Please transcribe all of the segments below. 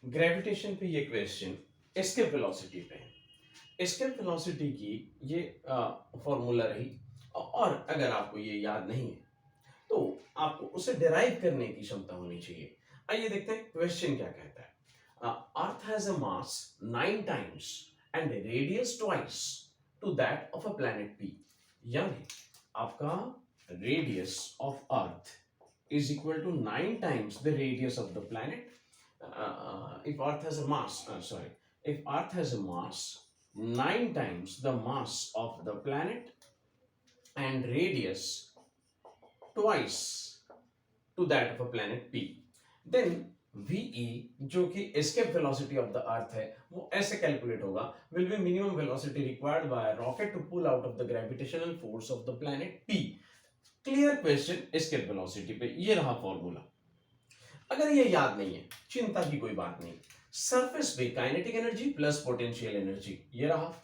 Gravitation पे ये question escape velocity पे है। एस्केप वेलोसिटी की ये फॉर्मूला रही, और अगर आपको ये याद नहीं है तो आपको उसे डिराइव करने की क्षमता होनी चाहिए। आइए देखते हैं क्वेश्चन क्या कहता है। Earth has a mass 9 times and radius twice to that of a planet P. यानी आपका radius of earth is equal to 9 times the radius of the planet. If earth has a mass, if earth has a mass 9 times the mass of the planet and radius twice to that of a planet P, then VE जो कि escape velocity of the earth है वो ऐसे calculate होगा, will be minimum velocity required by a rocket to pull out of the gravitational force of the planet P. Clear question escape velocity पे ये रहा formula. अगर ये याद नहीं है चिंता की कोई बात नहीं। सरफेस पे kinetic energy plus potential energy ये रहा।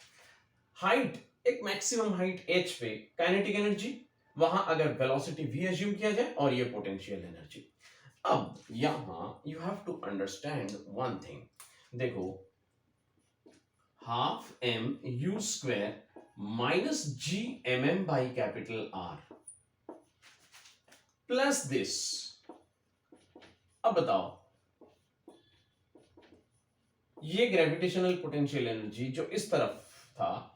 हाइट, एक मैक्सिमम हाइट h पे काइनेटिक एनर्जी, वहां अगर वेलोसिटी v एज्यूम किया जाए, और ये पोटेंशियल एनर्जी। अब यहां you have to understand one thing. देखो, half m u square minus g mm by capital R plus this. अब बताओ, ये ग्रेविटेशनल पोटेंशियल एनर्जी जो इस तरफ था,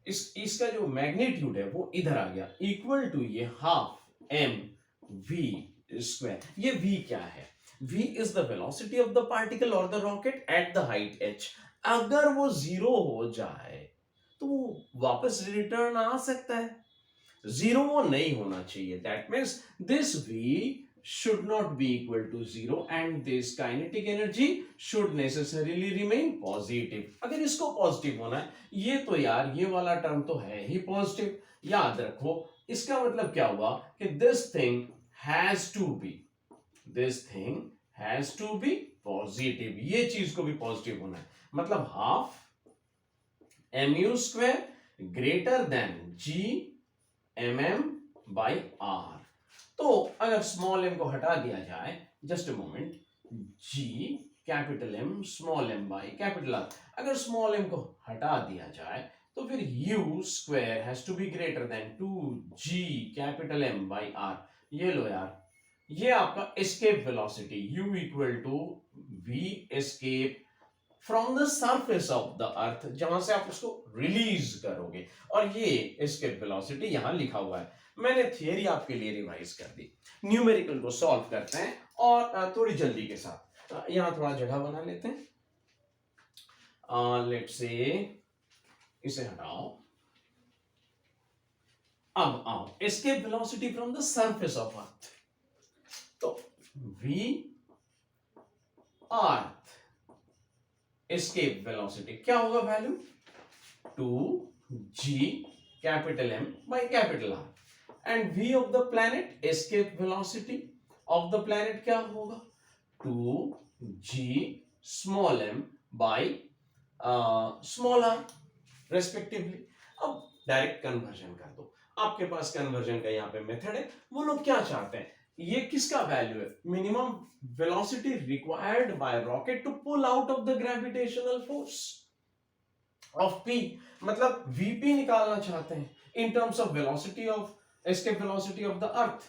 इसका जो मैग्नीट्यूड है वो इधर आ गया, इक्वल टू ये हाफ m v स्क्वायर। ये v क्या है? v is the velocity of the particle और the rocket at the height h। अगर वो जीरो हो जाए तो वो वापस रिटर्न आ सकता है, जीरो वो नहीं होना चाहिए। That means this v should not be equal to zero and this kinetic energy should necessarily remain positive। अगर इसको पॉजिटिव होना है, ये तो यार ये वाला टर्म तो है ही पॉजिटिव, याद रखो। इसका मतलब क्या हुआ कि this thing has to be positive। ये चीज को भी पॉजिटिव होना है, मतलब half mu square greater than g mm by r। तो अगर स्मॉल m को हटा दिया जाए, just a moment, g capital M small m by capital R, अगर स्मॉल m को हटा दिया जाए तो फिर u square has to be greater than 2g capital M by R। ये लो यार, ये आपका escape velocity u equal to v escape from the surface of the अर्थ, जहां से आप उसको रिलीज करोगे, और ये एस्केप वेलोसिटी यहां लिखा हुआ है। मैंने थियरी आपके लिए रिवाइज कर दी। न्यूमेरिकल को सॉल्व करते हैं और थोड़ी जल्दी के साथ। यहां थोड़ा जगह बना लेते हैं। लेट्स से इसे हटाओ। अब आओ, escape velocity from the surface of earth. तो v अर्थ एस्केप वेलोसिटी क्या होगा? Value 2g capital M by capital R। And v of the planet, escape velocity of the planet क्या होगा? 2g small m by small r respectively. अब direct conversion कर दो, आपके पास conversion का यहाँ पे मेथड है। वो लोग क्या चाहते हैं, ये किसका वैल्यू है? Minimum velocity required by rocket to pull out of the gravitational force of p, मतलब vp निकालना चाहते हैं in terms of velocity of escape velocity of the earth.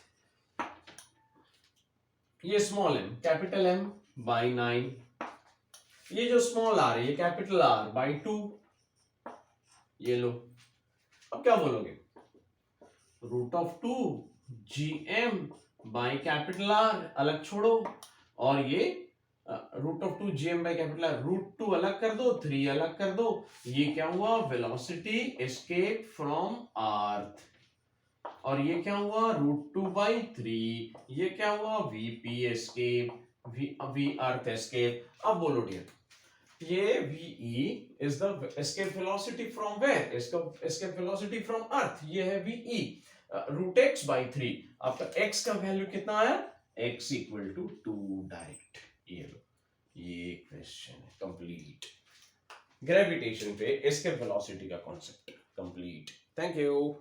ये small m capital M by 9, ये जो small r है ये capital R by 2। ये लो, अब क्या बोलोगे? Root of 2gm by capital R अलग छोड़ो, और ये root of 2gm by capital R, root 2 अलग कर दो, 3 अलग कर दो। ये क्या हुआ? Velocity escape from earth. और ये क्या हुआ? Root 2 by 3। ये क्या हुआ? vp escape, v earth escape. अब बोलो डियर, ये ve is the escape velocity from where? Escape velocity from earth, ये है ve। रूट x बाई 3, आपका x का वैल्यू कितना आया? x equal to 2 direct. ये लो, ये क्वेश्चन है कंप्लीट। ग्रेविटेशन पे एस्केप वेलोसिटी का कॉन्सेप्ट कंप्लीट। Thank you.